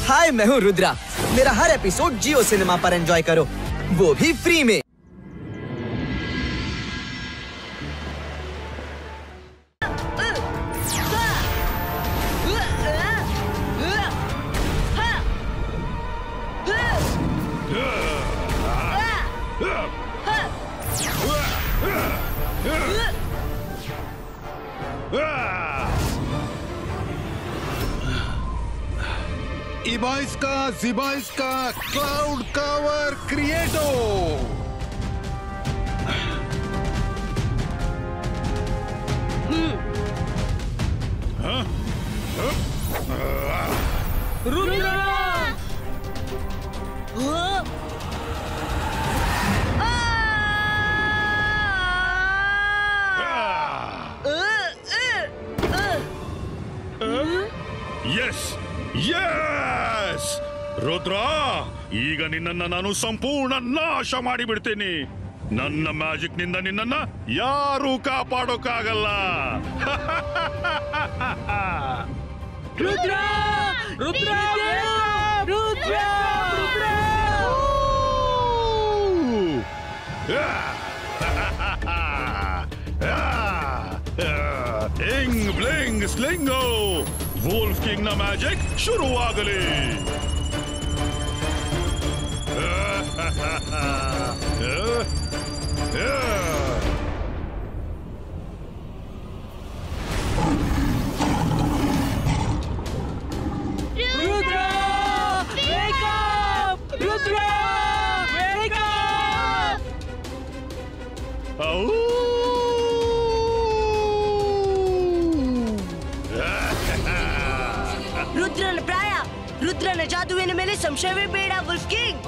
हाय, मैं हूँ रुद्रा। मेरा हर एपिसोड जियो सिनेमा पर एंजॉय करो, वो भी फ्री में। इबाइस्का जिबाइस्का क्लाउड कवर क्रिएटो। यस यस रुद्र, ಈಗ ನಿನ್ನನ್ನ ನಾನು ಸಂಪೂರ್ಣ ನಾಶ ಮಾಡಿಬಿಡ್ತೀನಿ. ನನ್ನ ಮ್ಯಾಜಿಕ್ ನಿಂದ ನಿನ್ನನ್ನ ಯಾರೂ ಕಾಪಾಡೋಕ್ಕಾಗಲ್ಲ. ರುದ್ರ ರುದ್ರ ರುದ್ರ ಇಂಗ್ ಬ್ಲಿಂಗ್ ಸ್ಲಿಂಗೋ, ವೋಲ್ಫ್ ಕಿಂಗ್ ನ ಮ್ಯಾಜಿಕ್ ಶುರುವಾಗಲಿ. ರುದ್ರನ ಪ್ರಾಯ, ರುದ್ರನ ಜಾದುವಿನ ಮೇಲೆ ಸಂಶಯವೇ ಬೇಡ ವುಲ್ಫ್ ಕಿಂಗ್.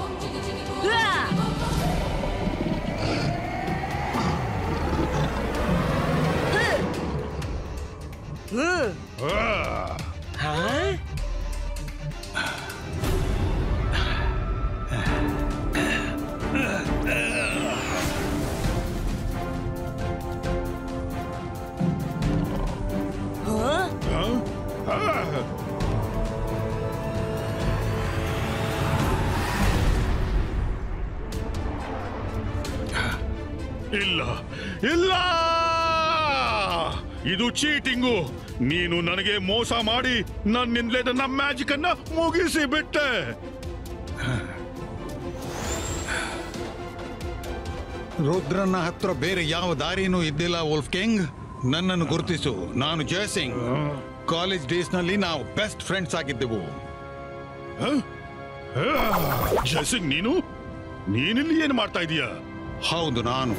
ಇಲ್ಲ ಇಲ್ಲ, ಇದು ಚೀಟಿಂಗು. ನೀನು ನನಗೆ ಮೋಸ ಮಾಡಿ ನನ್ನಿಂದಲೇ ನನ್ನ ಮ್ಯಾಜಿಕ್ ಅನ್ನ ಮುಗಿಸಿ ಬಿಟ್ಟೆ. ರುದ್ರನ ಹತ್ರ ಬೇರೆ ಯಾವ ದಾರಿನೂ ಇದ್ದಿಲ್ಲ ವುಲ್ಫ್ ಕಿಂಗ್. ನನ್ನನ್ನು ಗುರುತಿಸು, ನಾನು ಜಯಸಿಂಗ್. ಕಾಲೇಜ್ ಡೇಸ್ ನಲ್ಲಿ ನಾವು ಬೆಸ್ಟ್ ಫ್ರೆಂಡ್ಸ್ ಆಗಿದ್ದೆವು. ಜಯಸಿಂಗ್, ನೀನಿಲ್ಲಿ ಏನು ಮಾಡ್ತಾ ಇದೀಯಾ? ಹೌದು, ನಾನು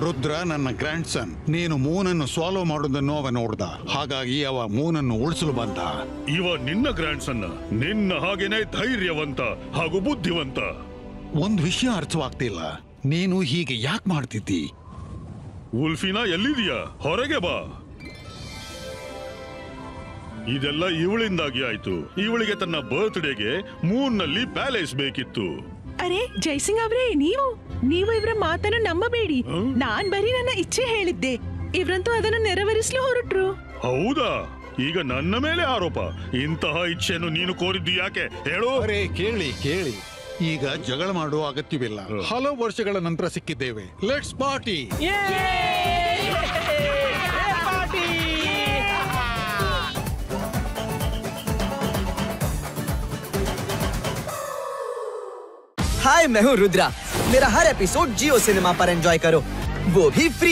ರುದ್ರ ನನ್ನ ಗ್ರ್ಯಾಂಡ್ ಸನ್. ನೀನು ಮೂನನ್ನು ಸಾಲ್ವ್ ಮಾಡೋದನ್ನು ಅವ ನೋಡ್ದ, ಹಾಗಾಗಿ ಅವ ಮೂನನ್ನು ಉಳಿಸಲು ಬಂದ. ಇವ ನಿನ್ನ ಗ್ರ್ಯಾಂಡ್ ಸನ್, ನಿನ್ನ ಹಾಗೇನೆ ಧೈರ್ಯವಂತ ಹಾಗೂ ಬುದ್ಧಿವಂತ. ಒಂದು ವಿಷಯ ಅರ್ಥವಾಗ್ತಿಲ್ಲ, ನೀನು ಹೀಗೆ ಯಾಕೆ ಮಾಡ್ತಿದ್ದಿ? ಉಲ್ಫಿನಾ ಎಲ್ಲಿದೀಯಾ? ಹೊರಗೆ ಬಾ. ಇದೆಲ್ಲ ಇವಳಿಂದಾಗಿ ಆಯ್ತು. ಇವಳಿಗೆ ತನ್ನ ಬರ್ತ್ಡೇಗೆ ಮೂನ್ನಲ್ಲಿ ಪ್ಯಾಲೇಸ್ ಬೇಕಿತ್ತು. ಅರೆ ಜೈಸಿಂಗ್ ಅವ್ರೆ, ನೀವು ಇವರ ಮಾತನ್ನು ನಂಬಬೇಡಿ. ನಾನ್ ಬರೀ ನನ್ನ ಇಚ್ಛೆ ಹೇಳಿದ್ದೆ, ಇವ್ರಂತೂ ಅದನ್ನು ನೆರವೇರಿಸಲು ಹೊರಟ್ರು. ಹೌದಾ? ಈಗ ನನ್ನ ಮೇಲೆ ಆರೋಪ. ಇಂತಹ ಇಚ್ಛೆಯನ್ನು ನೀನು ಕೋರಿದ್ದು ಯಾಕೆ ಹೇಳು? ಅರೆ ಕೇಳಿ, ಈಗ ಜಗಳ ಮಾಡುವ ಅಗತ್ಯವಿಲ್ಲ. ಹಲವು ವರ್ಷಗಳ ನಂತರ ಸಿಕ್ಕಿದ್ದೇವೆ. Let's party. हाय, मैं हूँ रुद्रा। मेरा हर एपिसोड जियो सिनेमा पर एंजॉय करो, वो भी फ्री।